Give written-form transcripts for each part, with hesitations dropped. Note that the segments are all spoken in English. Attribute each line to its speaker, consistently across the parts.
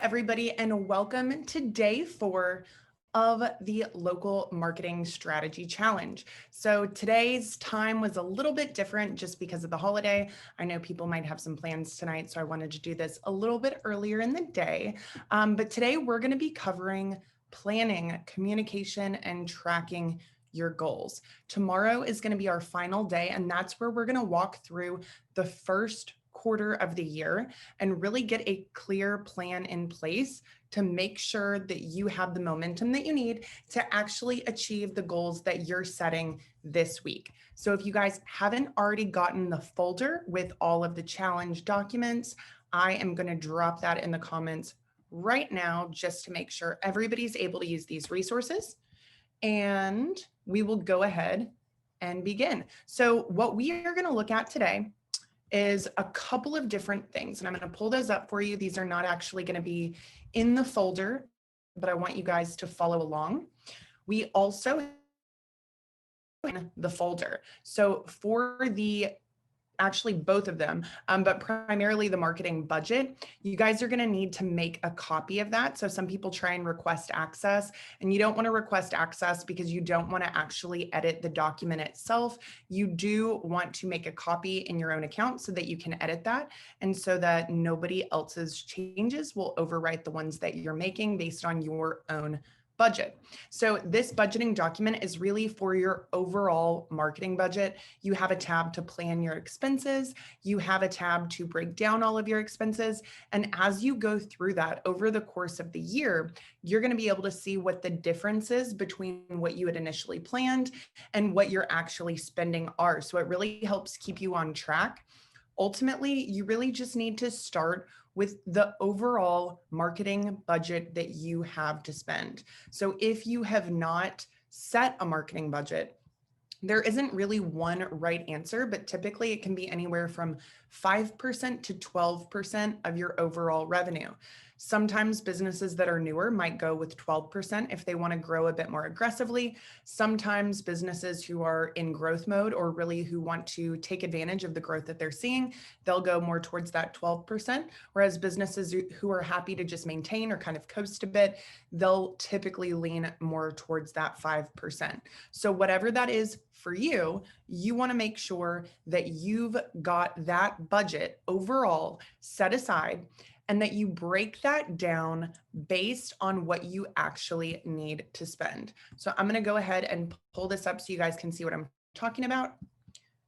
Speaker 1: everybody, and welcome to day 4 of the Local Marketing Strategy Challenge. So today's time was a little bit different just because of the holiday. I know people might have some plans tonight, so I wanted to do this a little bit earlier in the day. But today we're going to be covering planning, communication, and tracking your goals. Tomorrow is going to be our final day, and that's where we're going to walk through the first quarter of the year and really get a clear plan in place to make sure that you have the momentum that you need to actually achieve the goals that you're setting this week. So if you guys haven't already gotten the folder with all of the challenge documents, I am going to drop that in the comments right now just to make sure everybody's able to use these resources. And we will go ahead and begin. So what we are going to look at today is a couple of different things, and I'm going to pull those up for you. These are not actually going to be in the folder, but I want you guys to follow along. We also in the folder. So for actually both of them, but primarily the marketing budget, you guys are going to need to make a copy of that. So some people try and request access, and you don't want to request access because you don't want to actually edit the document itself. You do want to make a copy in your own account so that you can edit that, and so that nobody else's changes will overwrite the ones that you're making based on your own budget. So this budgeting document is really for your overall marketing budget. You have a tab to plan your expenses. You have a tab to break down all of your expenses. And as you go through that over the course of the year, you're going to be able to see what the differences between what you had initially planned and what you're actually spending are. So it really helps keep you on track. Ultimately, you really just need to start with the overall marketing budget that you have to spend. So if you have not set a marketing budget, there isn't really one right answer, but typically it can be anywhere from 5% to 12% of your overall revenue. Sometimes businesses that are newer might go with 12% if they want to grow a bit more aggressively. Sometimes businesses who are in growth mode or really who want to take advantage of the growth that they're seeing, they'll go more towards that 12%. Whereas businesses who are happy to just maintain or kind of coast a bit, they'll typically lean more towards that 5%. So whatever that is for you, you want to make sure that you've got that budget overall set aside and that you break that down based on what you actually need to spend. So I'm going to go ahead and pull this up so you guys can see what I'm talking about.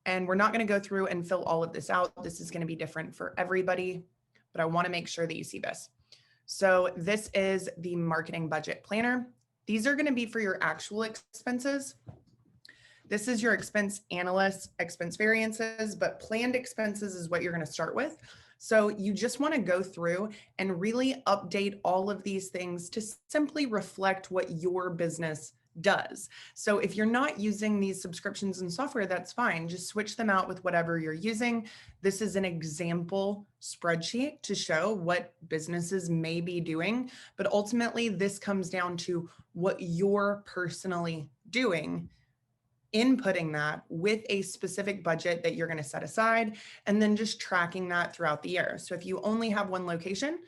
Speaker 1: And we're not going to go through and fill all of this out. This is going to be different for everybody, but I want to make sure that you see this. So this is the marketing budget planner. These are going to be for your actual expenses. This is your expense analyst, expense variances, but planned expenses is what you're going to start with. So you just want to go through and really update all of these things to simply reflect what your business does. So if you're not using these subscriptions and software, that's fine. Just switch them out with whatever you're using. This is an example spreadsheet to show what businesses may be doing, but ultimately this comes down to what you're personally doing, inputting that with a specific budget that you're going to set aside, and then just tracking that throughout the year. So if you only have one location,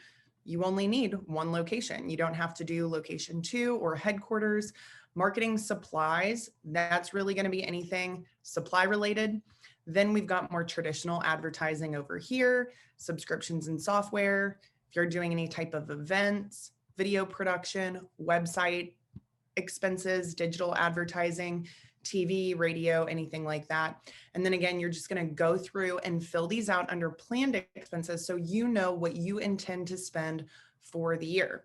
Speaker 1: you only need one location. You don't have to do location 2 or headquarters. Marketing supplies, that's really going to be anything supply related. Then we've got more traditional advertising over here, subscriptions and software. If you're doing any type of events, video production, website expenses, digital advertising, TV, radio, anything like that. And then again, you're just going to go through and fill these out under planned expenses so you know what you intend to spend for the year.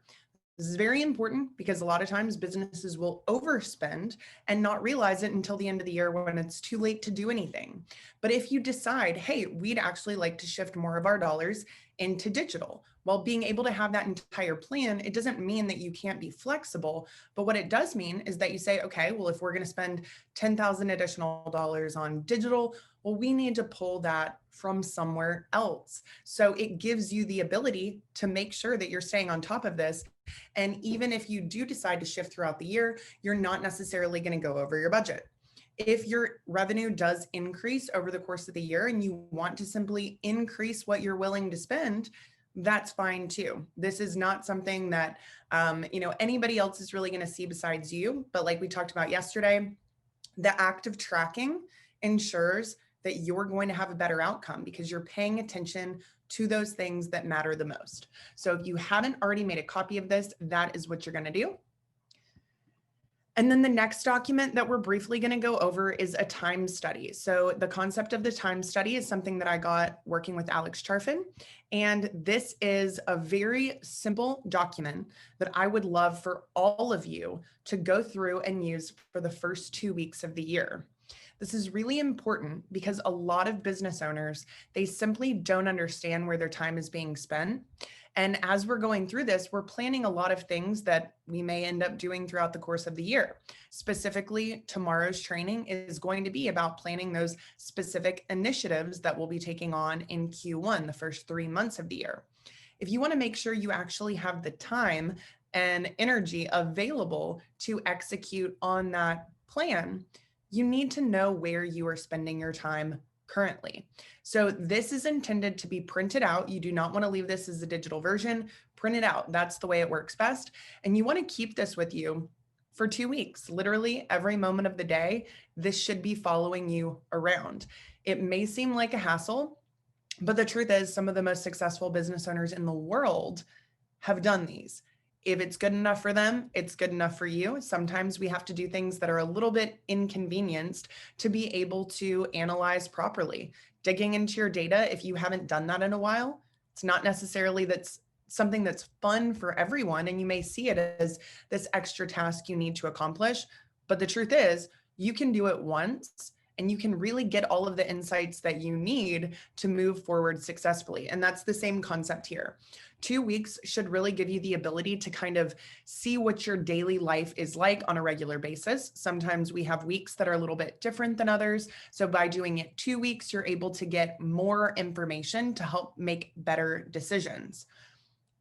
Speaker 1: This is very important because a lot of times businesses will overspend and not realize it until the end of the year when it's too late to do anything. But if you decide, hey, we'd actually like to shift more of our dollars into digital, while being able to have that entire plan, it doesn't mean that you can't be flexible. But what it does mean is that you say, okay, well, if we're going to spend $10,000 additional dollars on digital, well, we need to pull that from somewhere else. So it gives you the ability to make sure that you're staying on top of this. And even if you do decide to shift throughout the year, you're not necessarily going to go over your budget. If your revenue does increase over the course of the year and you want to simply increase what you're willing to spend, that's fine too. This is not something that, anybody else is really going to see besides you. But like we talked about yesterday, the act of tracking ensures that you're going to have a better outcome because you're paying attention to those things that matter the most. So if you haven't already made a copy of this, that is what you're going to do. And then the next document that we're briefly going to go over is a time study. So the concept of the time study is something that I got working with Alex Charfin. And this is a very simple document that I would love for all of you to go through and use for the first 2 weeks of the year. This is really important because a lot of business owners, they simply don't understand where their time is being spent. And as we're going through this, we're planning a lot of things that we may end up doing throughout the course of the year. Specifically, tomorrow's training is going to be about planning those specific initiatives that we'll be taking on in Q1, the first 3 months of the year. If you want to make sure you actually have the time and energy available to execute on that plan, you need to know where you are spending your time currently. So this is intended to be printed out. You do not want to leave this as a digital version. Print it out. That's the way it works best. And you want to keep this with you for 2 weeks. Literally every moment of the day, this should be following you around. It may seem like a hassle, but the truth is some of the most successful business owners in the world have done these. If it's good enough for them, it's good enough for you. Sometimes we have to do things that are a little bit inconvenienced to be able to analyze properly. Digging into your data, if you haven't done that in a while, it's not necessarily that's something that's fun for everyone. And you may see it as this extra task you need to accomplish. But the truth is, you can do it once and you can really get all of the insights that you need to move forward successfully. And that's the same concept here. 2 weeks should really give you the ability to kind of see what your daily life is like on a regular basis. Sometimes we have weeks that are a little bit different than others. So by doing it 2 weeks, you're able to get more information to help make better decisions.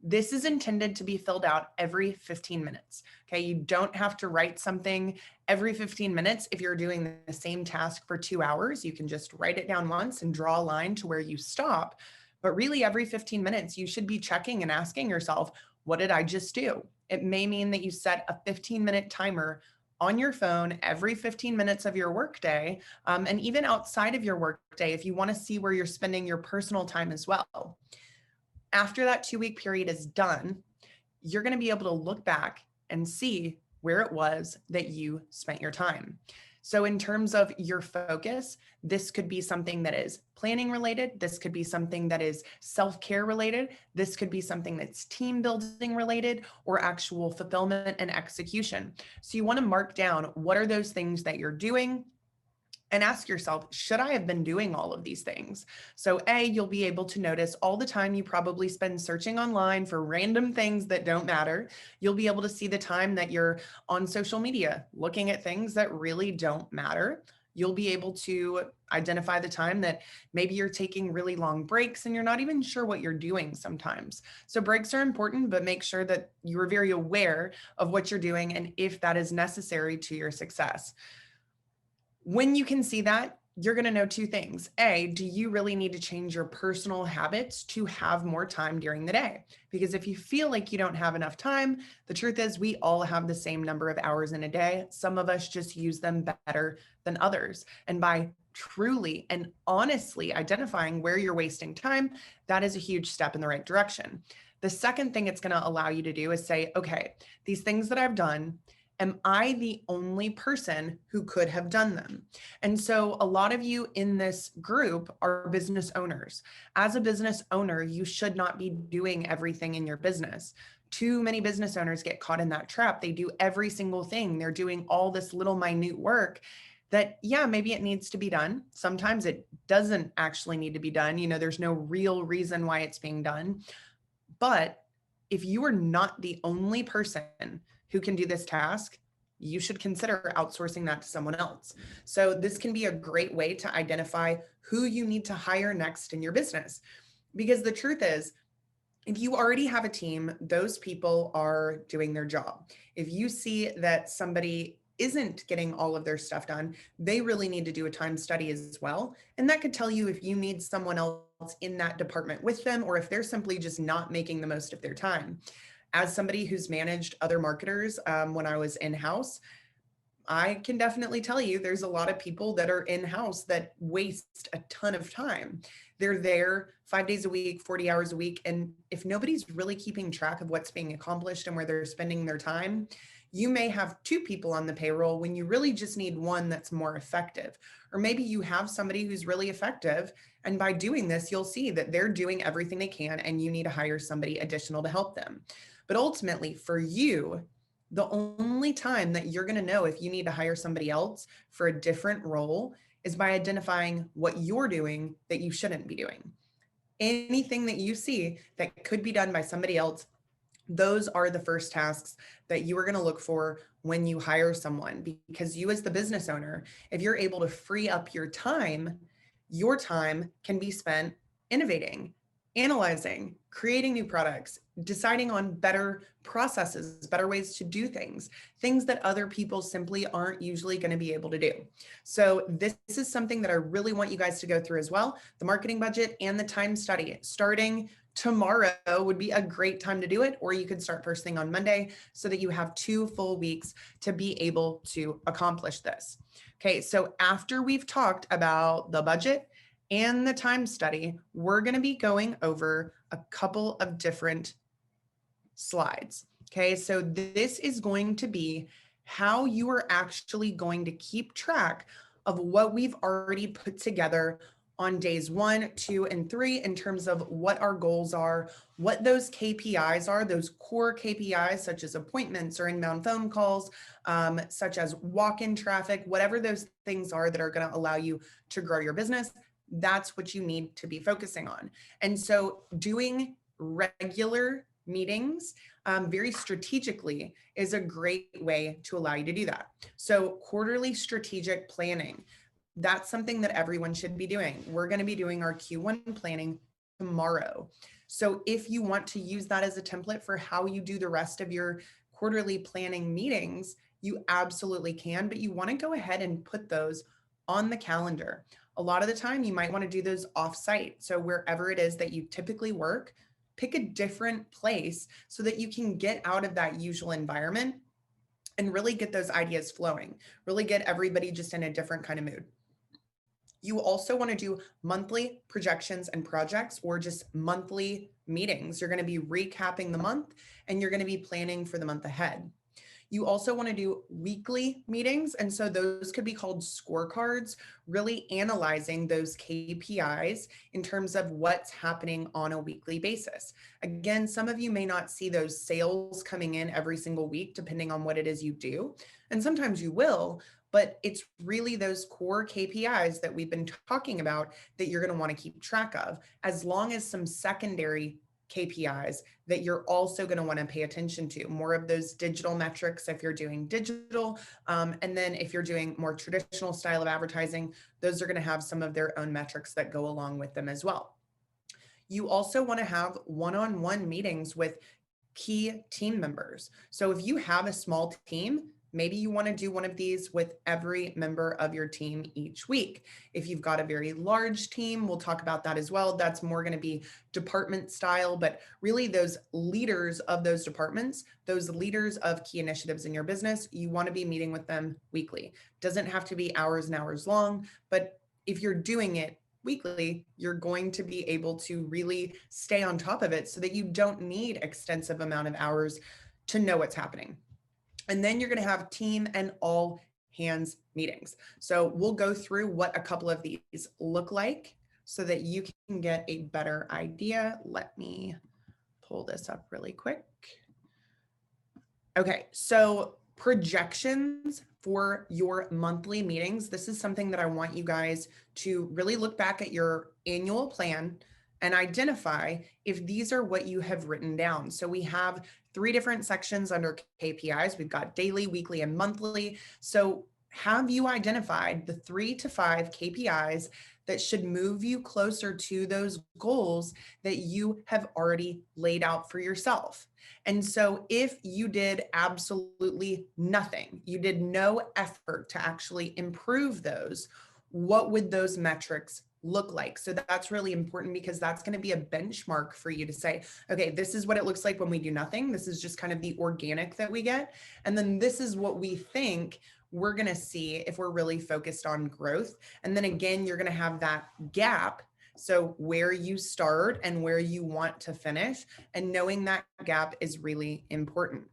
Speaker 1: This is intended to be filled out every 15 minutes. Okay, you don't have to write something every 15 minutes. If you're doing the same task for 2 hours, you can just write it down once and draw a line to where you stop. But really, every 15 minutes, you should be checking and asking yourself, what did I just do? It may mean that you set a 15-minute timer on your phone every 15 minutes of your workday, and even outside of your workday, if you want to see where you're spending your personal time as well. After that 2-week period is done, you're going to be able to look back and see where it was that you spent your time. So in terms of your focus, this could be something that is planning related. This could be something that is self-care related. This could be something that's team building related or actual fulfillment and execution. So you want to mark down what are those things that you're doing, and ask yourself, should I have been doing all of these things? So you'll be able to notice all the time you probably spend searching online for random things that don't matter. You'll be able to see the time that you're on social media, looking at things that really don't matter. You'll be able to identify the time that maybe you're taking really long breaks and you're not even sure what you're doing sometimes. So breaks are important, but make sure that you are very aware of what you're doing and if that is necessary to your success. When you can see that, you're going to know 2 things. Do you really need to change your personal habits to have more time during the day? Because if you feel like you don't have enough time, the truth is we all have the same number of hours in a day. Some of us just use them better than others. And by truly and honestly identifying where you're wasting time, that is a huge step in the right direction. The second thing it's going to allow you to do is say, okay, these things that I've done, am I the only person who could have done them? And so a lot of you in this group are business owners. As a business owner, you should not be doing everything in your business. Too many business owners get caught in that trap. They do every single thing. They're doing all this little minute work that, maybe it needs to be done. Sometimes it doesn't actually need to be done. There's no real reason why it's being done. But if you are not the only person who can do this task, you should consider outsourcing that to someone else. So this can be a great way to identify who you need to hire next in your business. Because the truth is, if you already have a team, those people are doing their job. If you see that somebody isn't getting all of their stuff done, they really need to do a time study as well. And that could tell you if you need someone else in that department with them, or if they're simply just not making the most of their time. As somebody who's managed other marketers when I was in-house, I can definitely tell you there's a lot of people that are in-house that waste a ton of time. They're there 5 days a week, 40 hours a week. And if nobody's really keeping track of what's being accomplished and where they're spending their time, you may have two people on the payroll when you really just need one that's more effective. Or maybe you have somebody who's really effective. And by doing this, you'll see that they're doing everything they can and you need to hire somebody additional to help them. But ultimately for you, the only time that you're going to know if you need to hire somebody else for a different role is by identifying what you're doing that you shouldn't be doing. Anything that you see that could be done by somebody else, those are the first tasks that you are going to look for when you hire someone. Because you as the business owner, if you're able to free up your time can be spent innovating, analyzing, creating new products, deciding on better processes, better ways to do things that other people simply aren't usually going to be able to do. So this is something that I really want you guys to go through as well. The marketing budget and the time study starting tomorrow would be a great time to do it, or you could start first thing on Monday so that you have 2 full weeks to be able to accomplish this. Okay, so after we've talked about the budget and the time study, we're going to be going over a couple of different slides. Okay, so this is going to be how you are actually going to keep track of what we've already put together on days 1, 2, and 3 in terms of what our goals are, what those KPIs are, those core KPIs such as appointments or inbound phone calls, such as walk-in traffic, whatever those things are that are going to allow you to grow your business. That's what you need to be focusing on. And so doing regular meetings very strategically is a great way to allow you to do that. So quarterly strategic planning, that's something that everyone should be doing. We're going to be doing our Q1 planning tomorrow. So if you want to use that as a template for how you do the rest of your quarterly planning meetings, you absolutely can, but you want to go ahead and put those on the calendar. A lot of the time you might want to do those off-site. So wherever it is that you typically work, pick a different place so that you can get out of that usual environment and really get those ideas flowing, really get everybody just in a different kind of mood. You also want to do monthly projections and projects or just monthly meetings. You're going to be recapping the month and you're going to be planning for the month ahead. You also want to do weekly meetings. And so those could be called scorecards, really analyzing those KPIs in terms of what's happening on a weekly basis. Again, some of you may not see those sales coming in every single week, depending on what it is you do. And sometimes you will, but it's really those core KPIs that we've been talking about that you're going to want to keep track of, as long as some secondary KPIs that you're also going to want to pay attention to, more of those digital metrics if you're doing digital. And then if you're doing more traditional style of advertising, those are going to have some of their own metrics that go along with them as well. You also want to have one-on-one meetings with key team members. So if you have a small team, maybe you want to do one of these with every member of your team each week. If you've got a very large team, we'll talk about that as well. That's more going to be department style, but really those leaders of those departments, those leaders of key initiatives in your business, you want to be meeting with them weekly. Doesn't have to be hours and hours long, but if you're doing it weekly, you're going to be able to really stay on top of it so that you don't need extensive amount of hours to know what's happening. And then you're going to have team and all hands meetings. So we'll go through what a couple of these look like so that you can get a better idea. Let me pull this up really quick. Okay, so projections for your monthly meetings. This is something that I want you guys to really look back at your annual plan and identify if these are what you have written down. So we have 3 different sections under KPIs. We've got daily, weekly, and monthly. So have you identified the 3 to 5 KPIs that should move you closer to those goals that you have already laid out for yourself? And so if you did absolutely nothing, you did no effort to actually improve those, what would those metrics look like? So that's really important because that's going to be a benchmark for you to say, okay, this is what it looks like when we do nothing. This is just kind of the organic that we get. And then this is what we think we're going to see if we're really focused on growth. And then again, you're going to have that gap. So where you start and where you want to finish, and knowing that gap is really important.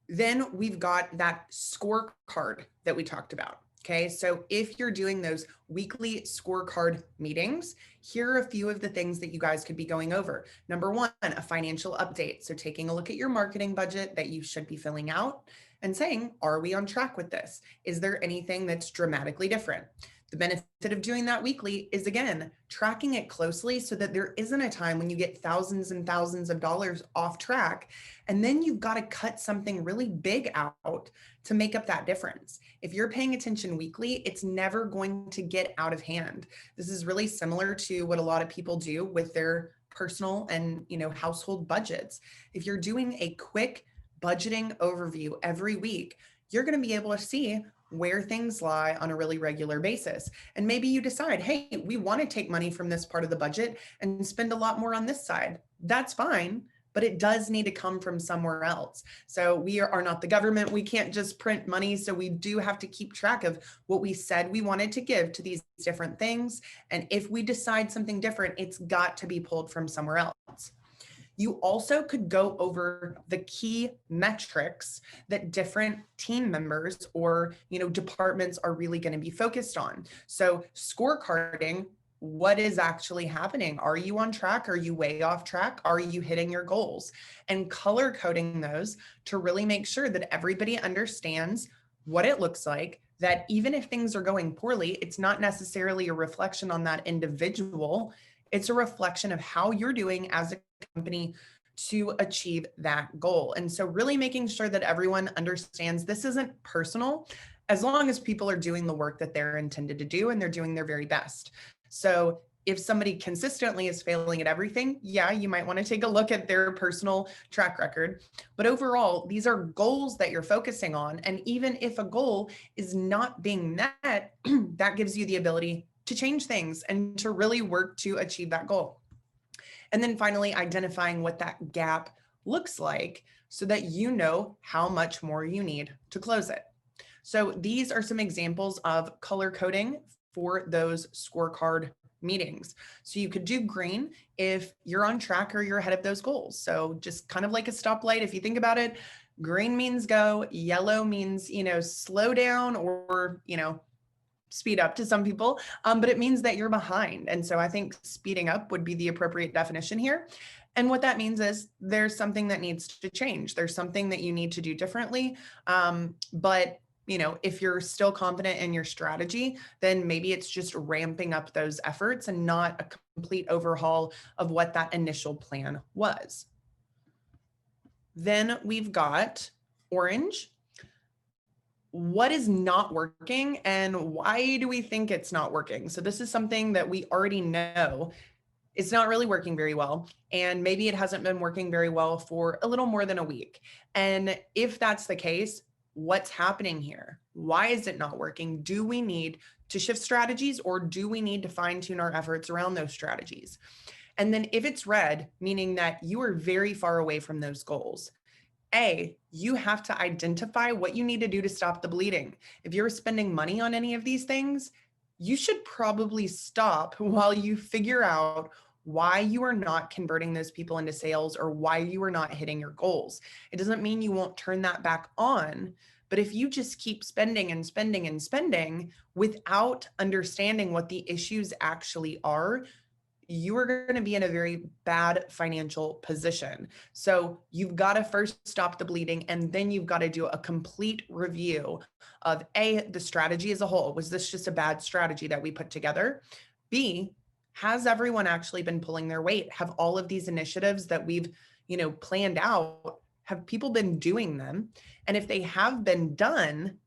Speaker 1: Then we've got that scorecard that we talked about. Okay, so if you're doing those weekly scorecard meetings, here are a few of the things that you guys could be going over. Number one, a financial update. So taking a look at your marketing budget that you should be filling out and saying, are we on track with this? Is there anything that's dramatically different? The benefit of doing that weekly is, again, tracking it closely so that there isn't a time when you get thousands and thousands of dollars off track. And then you've got to cut something really big out to make up that difference. If you're paying attention weekly, it's never going to get out of hand. This is really similar to what a lot of people do with their personal and, household budgets. If you're doing a quick budgeting overview every week, you're going to be able to see where things lie on a really regular basis. And maybe you decide, hey, we want to take money from this part of the budget and spend a lot more on this side. That's fine, but it does need to come from somewhere else. So we are not the government. We can't just print money. So we do have to keep track of what we said we wanted to give to these different things. And if we decide something different, it's got to be pulled from somewhere else. You also could go over the key metrics that different team members or, departments are really going to be focused on. So scorecarding, what is actually happening? Are you on track? Are you way off track? Are you hitting your goals? And color coding those to really make sure that everybody understands what it looks like, that even if things are going poorly, it's not necessarily a reflection on that individual. It's a reflection of how you're doing as a company to achieve that goal. And so really making sure that everyone understands this isn't personal, as long as people are doing the work that they're intended to do and they're doing their very best. So if somebody consistently is failing at everything, yeah, you might want to take a look at their personal track record. But overall, these are goals that you're focusing on. And even if a goal is not being met, that gives you the ability to change things and to really work to achieve that goal. And then finally, identifying what that gap looks like so that you know how much more you need to close it. So these are some examples of color coding for those scorecard meetings. So you could do green if you're on track or you're ahead of those goals. So just kind of like a stoplight, if you think about it, green means go, yellow means, slow down or, speed up to some people, but it means that you're behind. And so I think speeding up would be the appropriate definition here. And what that means is there's something that needs to change. There's something that you need to do differently. But if you're still confident in your strategy, then maybe it's just ramping up those efforts and not a complete overhaul of what that initial plan was. Then we've got orange. What is not working and why do we think it's not working? So this is something that we already know it's not really working very well. And maybe it hasn't been working very well for a little more than a week. And if that's the case, what's happening here? Why is it not working? Do we need to shift strategies or do we need to fine tune our efforts around those strategies? And then if it's red, meaning that you are very far away from those goals, you have to identify what you need to do to stop the bleeding. If you're spending money on any of these things, you should probably stop while you figure out why you are not converting those people into sales or why you are not hitting your goals. It doesn't mean you won't turn that back on, but if you just keep spending and spending and spending without understanding what the issues actually are, you are going to be in a very bad financial position. So you've got to first stop the bleeding, and then you've got to do a complete review of the strategy as a whole. Was this just a bad strategy that we put together? B, has everyone actually been pulling their weight? Have all of these initiatives that we've, planned out, have people been doing them? And if they have been done,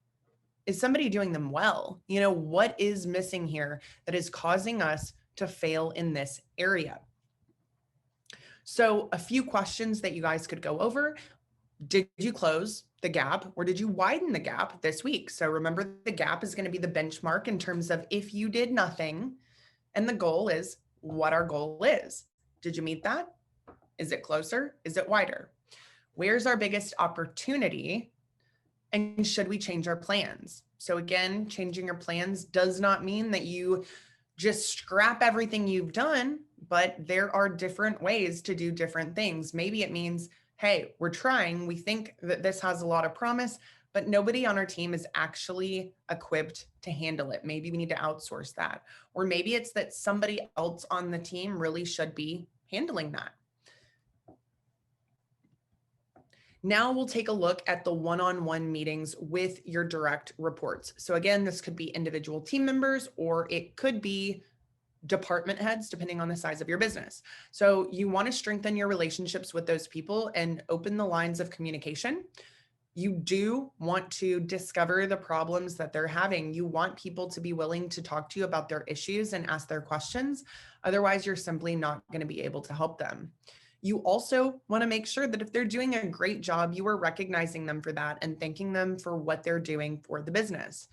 Speaker 1: is somebody doing them well? What is missing here that is causing us to fail in this area? So a few questions that you guys could go over. Did you close the gap or did you widen the gap this week? So remember, the gap is going to be the benchmark in terms of if you did nothing, and the goal is what our goal is. Did you meet that? Is it closer? Is it wider? Where's our biggest opportunity? And should we change our plans? So again, changing your plans does not mean that you just scrap everything you've done, but there are different ways to do different things. Maybe it means, hey, we're trying, we think that this has a lot of promise, but nobody on our team is actually equipped to handle it. Maybe we need to outsource that. Or maybe it's that somebody else on the team really should be handling that. Now we'll take a look at the one-on-one meetings with your direct reports. So again, this could be individual team members, or it could be department heads, depending on the size of your business. So you want to strengthen your relationships with those people and open the lines of communication. You do want to discover the problems that they're having. You want people to be willing to talk to you about their issues and ask their questions. Otherwise, you're simply not going to be able to help them. You also want to make sure that if they're doing a great job, you are recognizing them for that and thanking them for what they're doing for the business.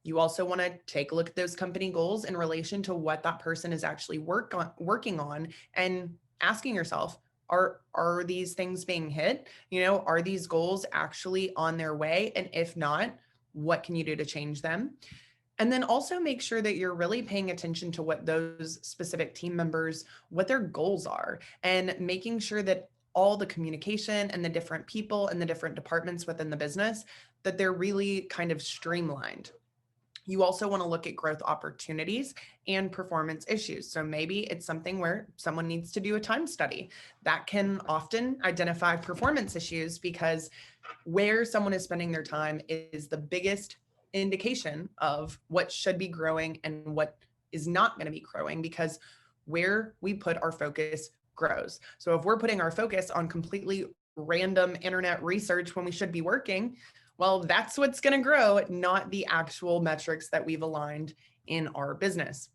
Speaker 1: You also want to take a look at those company goals in relation to what that person is actually working on and asking yourself, are these things being hit? Are these goals actually on their way? And if not, what can you do to change them? And then also make sure that you're really paying attention to what those specific team members, what their goals are, and making sure that all the communication and the different people and the different departments within the business, that they're really kind of streamlined. You also want to look at growth opportunities and performance issues. So maybe it's something where someone needs to do a time study. That can often identify performance issues, because where someone is spending their time is the biggest indication of what should be growing and what is not going to be growing, because where we put our focus grows. So if we're putting our focus on completely random internet research when we should be working, well, that's what's going to grow, not the actual metrics that we've aligned in our business.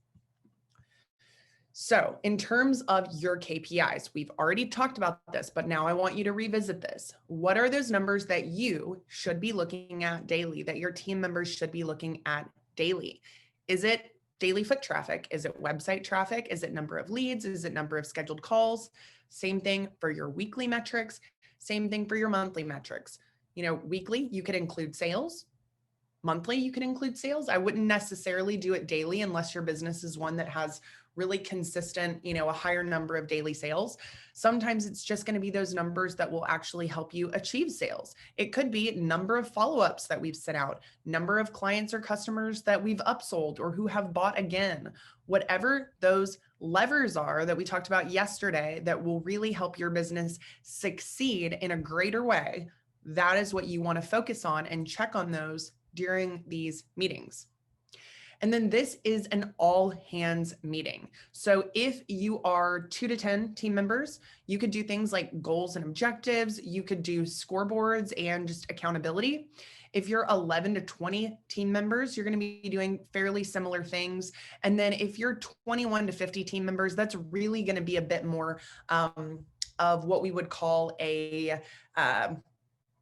Speaker 1: So in terms of your KPIs, we've already talked about this, but now I want you to revisit this. What are those numbers that you should be looking at daily, that your team members should be looking at daily? Is it daily foot traffic? Is it website traffic? Is it number of leads? Is it number of scheduled calls? Same thing for your weekly metrics. Same thing for your monthly metrics. Weekly, you could include sales. Monthly, you could include sales. I wouldn't necessarily do it daily unless your business is one that has really consistent, a higher number of daily sales. Sometimes it's just going to be those numbers that will actually help you achieve sales. It could be number of follow-ups that we've sent out, number of clients or customers that we've upsold or who have bought again. Whatever those levers are that we talked about yesterday that will really help your business succeed in a greater way, that is what you want to focus on and check on those during these meetings. And then this is an all hands meeting. So if you are 2 to 10 team members, you could do things like goals and objectives. You could do scoreboards and just accountability. If you're 11 to 20 team members, you're going to be doing fairly similar things. And then if you're 21 to 50 team members, that's really going to be a bit more of what we would call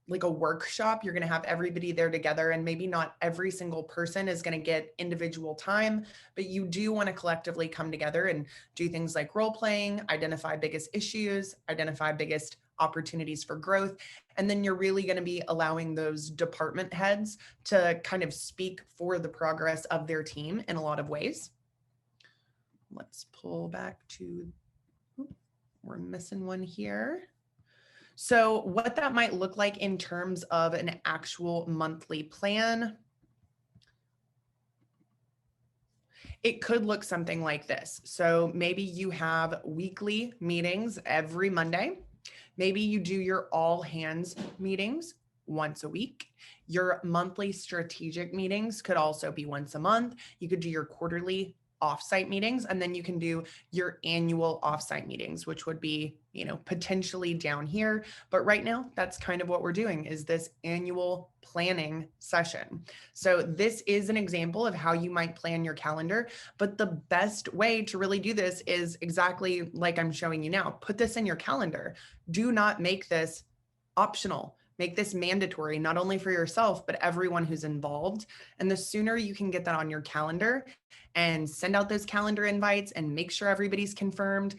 Speaker 1: like a workshop. You're going to have everybody there together, and maybe not every single person is going to get individual time, but you do want to collectively come together and do things like role playing, identify biggest issues, identify biggest opportunities for growth. And then you're really going to be allowing those department heads to kind of speak for the progress of their team in a lot of ways. Let's pull back to, we're missing one here. So what that might look like in terms of an actual monthly plan, it could look something like this. So maybe you have weekly meetings every Monday. Maybe you do your all hands meetings once a week. Your monthly strategic meetings could also be once a month. You could do your quarterly offsite meetings, and then you can do your annual offsite meetings, which would be, potentially down here. But right now, that's kind of what we're doing, is this annual planning session. So this is an example of how you might plan your calendar, but the best way to really do this is exactly like I'm showing you now. Put this in your calendar. Do not make this optional. Make this mandatory, not only for yourself, but everyone who's involved. And the sooner you can get that on your calendar and send out those calendar invites and make sure everybody's confirmed,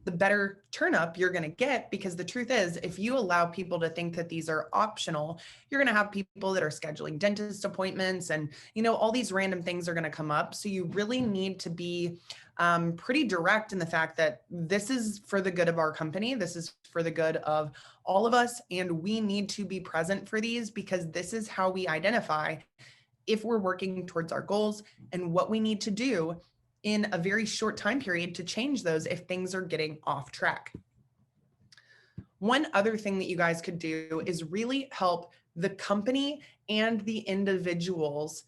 Speaker 1: the better turn up you're going to get. Because the truth is, if you allow people to think that these are optional, you're going to have people that are scheduling dentist appointments and, all these random things are going to come up. So you really need to be pretty direct in the fact that this is for the good of our company. This is for the good of all of us. And we need to be present for these, because this is how we identify if we're working towards our goals and what we need to do in a very short time period to change those if things are getting off track. One other thing that you guys could do is really help the company and the individuals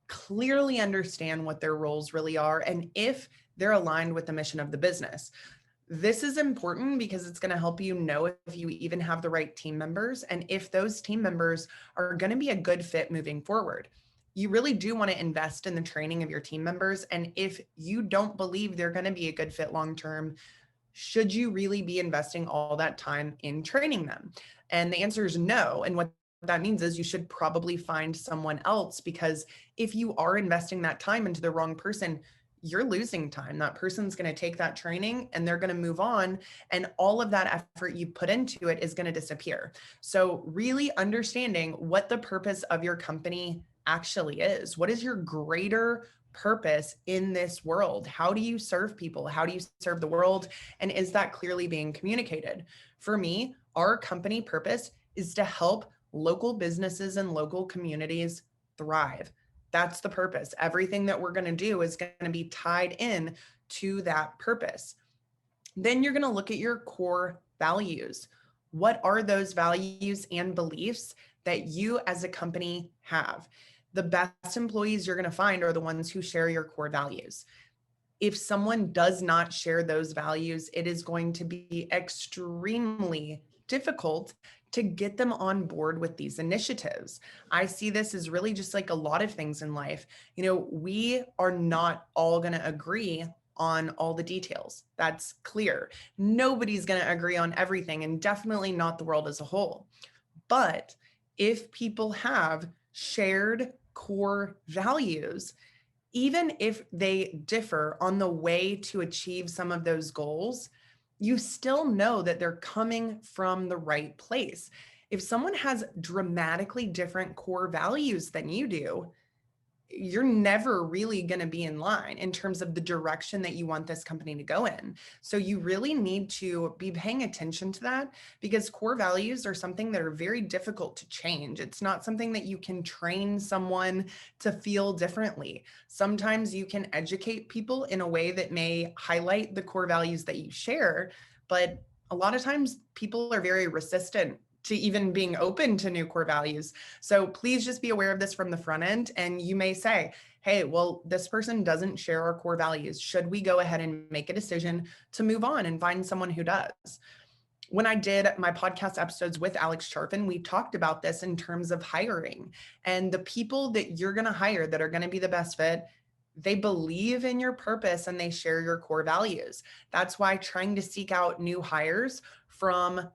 Speaker 1: clearly understand what their roles really are and if they're aligned with the mission of the business. This is important because it's going to help you know if you even have the right team members and if those team members are going to be a good fit moving forward. You really do want to invest in the training of your team members. And if you don't believe they're going to be a good fit long-term, should you really be investing all that time in training them? And the answer is no. And what that means is you should probably find someone else, because if you are investing that time into the wrong person, you're losing time. That person's going to take that training and they're going to move on. And all of that effort you put into it is going to disappear. So really understanding what the purpose of your company actually is. What is your greater purpose in this world? How do you serve people? How do you serve the world? And is that clearly being communicated? For me, our company purpose is to help local businesses and local communities thrive. That's the purpose. Everything that we're going to do is going to be tied in to that purpose. Then you're going to look at your core values. What are those values and beliefs that you as a company have? The best employees you're going to find are the ones who share your core values. If someone does not share those values, it is going to be extremely difficult to get them on board with these initiatives. I see this as really just like a lot of things in life. We are not all going to agree on all the details. That's clear. Nobody's going to agree on everything, and definitely not the world as a whole. But if people have shared core values, even if they differ on the way to achieve some of those goals, you still know that they're coming from the right place. If someone has dramatically different core values than you do, you're never really going to be in line in terms of the direction that you want this company to go in. So you really need to be paying attention to that, because core values are something that are very difficult to change. It's not something that you can train someone to feel differently. Sometimes you can educate people in a way that may highlight the core values that you share, but a lot of times people are very resistant to even being open to new core values. So please just be aware of this from the front end. And you may say, hey, well, this person doesn't share our core values. Should we go ahead and make a decision to move on and find someone who does? When I did my podcast episodes with Alex Charpin, we talked about this in terms of hiring, and the people that you're going to hire that are going to be the best fit, they believe in your purpose and they share your core values. That's why trying to seek out new hires from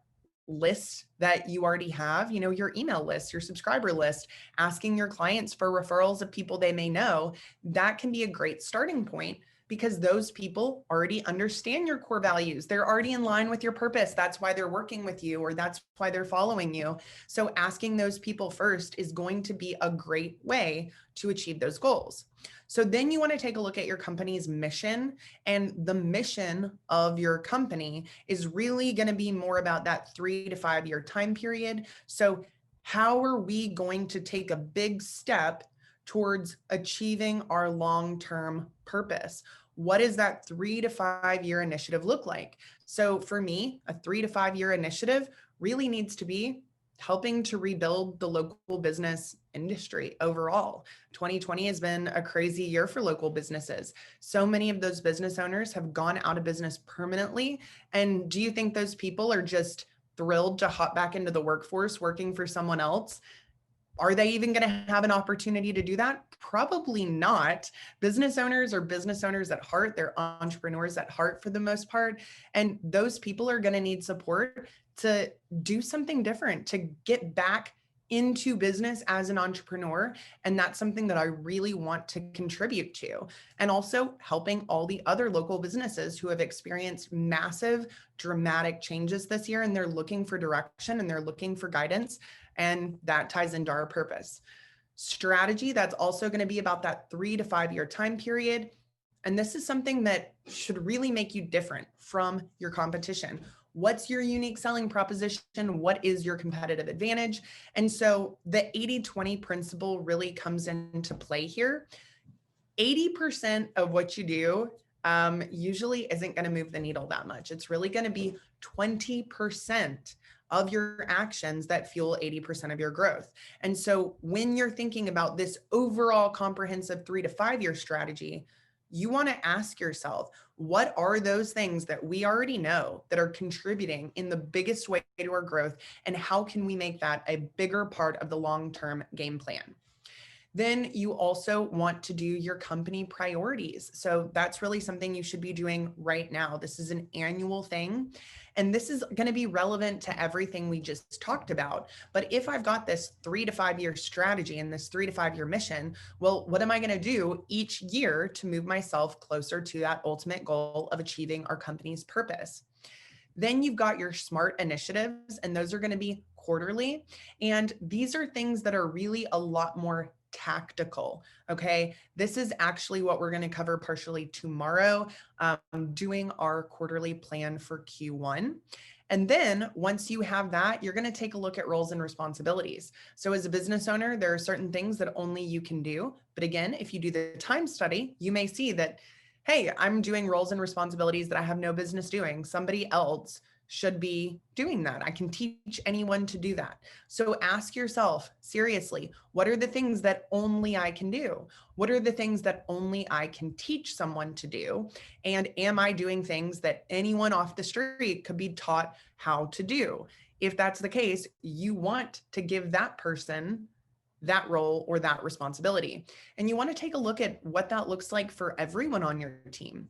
Speaker 1: lists that you already have, your email list, your subscriber list, asking your clients for referrals of people they may know, that can be a great starting point, because those people already understand your core values. They're already in line with your purpose. That's why they're working with you, or that's why they're following you. So asking those people first is going to be a great way to achieve those goals. So then you want to take a look at your company's mission, and the mission of your company is really going to be more about that 3 to 5 year time period. So how are we going to take a big step towards achieving our long-term purpose? What does that 3 to 5 year initiative look like? So for me, a 3 to 5 year initiative really needs to be helping to rebuild the local business industry overall. 2020 has been a crazy year for local businesses. So many of those business owners have gone out of business permanently. And do you think those people are just thrilled to hop back into the workforce working for someone else? Are they even going to have an opportunity to do that? Probably not. Business owners are business owners at heart. They're entrepreneurs at heart for the most part. And those people are going to need support to do something different, to get back into business as an entrepreneur. And that's something that I really want to contribute to. And also helping all the other local businesses who have experienced massive, dramatic changes this year, and they're looking for direction and they're looking for guidance. And that ties into our purpose. Strategy, that's also going to be about that 3 to 5 year time period. And this is something that should really make you different from your competition. What's your unique selling proposition? What is your competitive advantage? And so the 80-20 principle really comes into play here. 80% of what you do usually isn't going to move the needle that much. It's really going to be 20% of your actions that fuel 80% of your growth. And so when you're thinking about this overall comprehensive 3 to 5 year strategy, you want to ask yourself, what are those things that we already know that are contributing in the biggest way to our growth? And how can we make that a bigger part of the long-term game plan? Then you also want to do your company priorities. So that's really something you should be doing right now. This is an annual thing. And this is going to be relevant to everything we just talked about. But if I've got this 3 to 5 year strategy and this 3 to 5 year mission, well, what am I going to do each year to move myself closer to that ultimate goal of achieving our company's purpose? Then you've got your SMART initiatives, and those are going to be quarterly. And these are things that are really a lot more tactical. Okay. This is actually what we're going to cover partially tomorrow, doing our quarterly plan for Q1. And then once you have that, you're going to take a look at roles and responsibilities. So as a business owner, there are certain things that only you can do. But again, if you do the time study, you may see that, hey, I'm doing roles and responsibilities that I have no business doing. Somebody else should be doing that. I can teach anyone to do that. So ask yourself, seriously, what are the things that only I can do? What are the things that only I can teach someone to do? And am I doing things that anyone off the street could be taught how to do? If that's the case, you want to give that person that role or that responsibility. And you want to take a look at what that looks like for everyone on your team.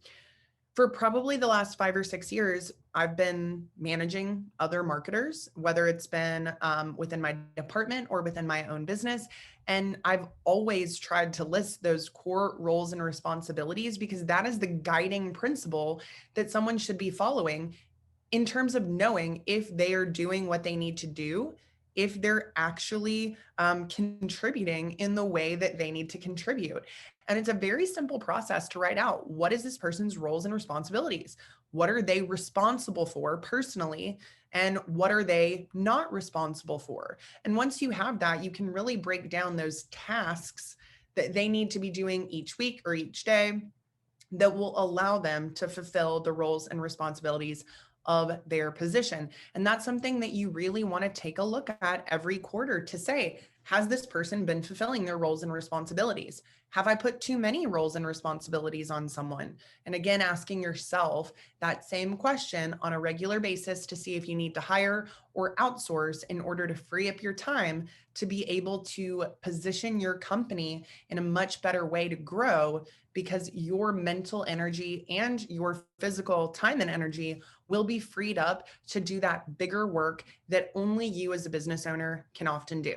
Speaker 1: For probably the last 5 or 6 years, I've been managing other marketers, whether it's been within my department or within my own business. And I've always tried to list those core roles and responsibilities because that is the guiding principle that someone should be following in terms of knowing if they are doing what they need to do, if they're actually contributing in the way that they need to contribute. And it's a very simple process to write out, what is this person's roles and responsibilities? What are they responsible for personally? And what are they not responsible for? And once you have that, you can really break down those tasks that they need to be doing each week or each day that will allow them to fulfill the roles and responsibilities of their position. And that's something that you really want to take a look at every quarter to say, has this person been fulfilling their roles and responsibilities? Have I put too many roles and responsibilities on someone? And again, asking yourself that same question on a regular basis to see if you need to hire or outsource in order to free up your time to be able to position your company in a much better way to grow, because your mental energy and your physical time and energy will be freed up to do that bigger work that only you as a business owner can often do.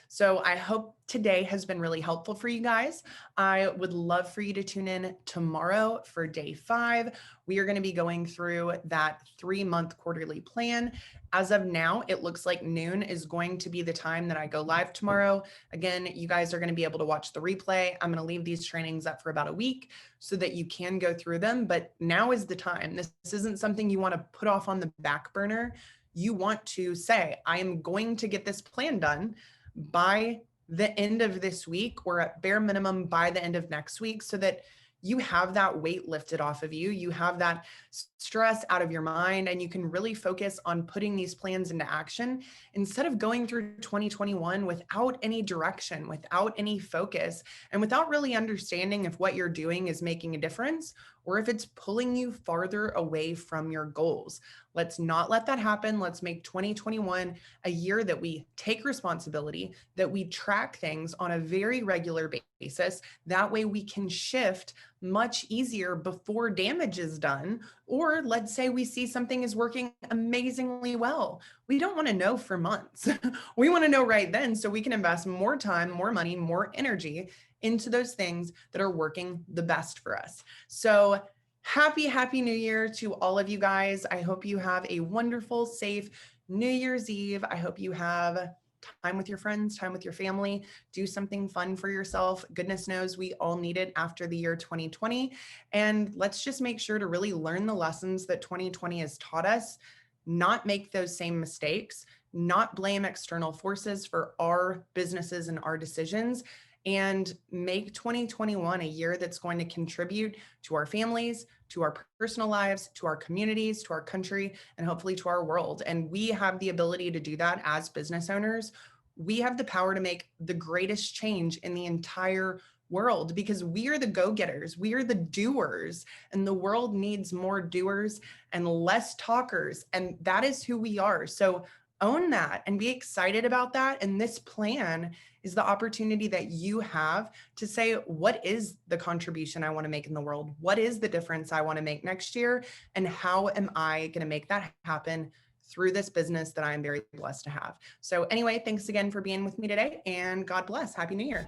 Speaker 1: So I hope today has been really helpful for you guys. I would love for you to tune in tomorrow for day 5. We are going to be going through that 3-month quarterly plan. As of now, it looks like noon is going to be the time that I go live tomorrow. Again, you guys are going to be able to watch the replay. I'm going to leave these trainings up for about a week so that you can go through them. But now is the time. This isn't something you want to put off on the back burner. You want to say, I am going to get this plan done by the end of this week, or at bare minimum by the end of next week, so that you have that weight lifted off of you. You have that stress out of your mind, and you can really focus on putting these plans into action instead of going through 2021 without any direction, without any focus, and without really understanding if what you're doing is making a difference or if it's pulling you farther away from your goals. Let's not let that happen. Let's make 2021 a year that we take responsibility, that we track things on a very regular basis. That way we can shift much easier before damage is done. Or let's say we see something is working amazingly well. We don't want to know for months. We want to know right then so we can invest more time, more money, more energy into those things that are working the best for us. So happy New Year to all of you guys. I hope you have a wonderful, safe New Year's Eve. I hope you have time with your friends, time with your family, do something fun for yourself. Goodness knows we all need it after the year 2020. And let's just make sure to really learn the lessons that 2020 has taught us, not make those same mistakes, not blame external forces for our businesses and our decisions, and make 2021 a year that's going to contribute to our families, to our personal lives, to our communities, to our country, and hopefully to our world. And we have the ability to do that as business owners. We have the power to make the greatest change in the entire world because we are the go-getters. We are the doers, and the world needs more doers and less talkers. And that is who we are. So own that and be excited about that. And this plan is the opportunity that you have to say, what is the contribution I want to make in the world? What is the difference I want to make next year? And how am I going to make that happen through this business that I'm very blessed to have? So anyway, thanks again for being with me today, and God bless. Happy New Year.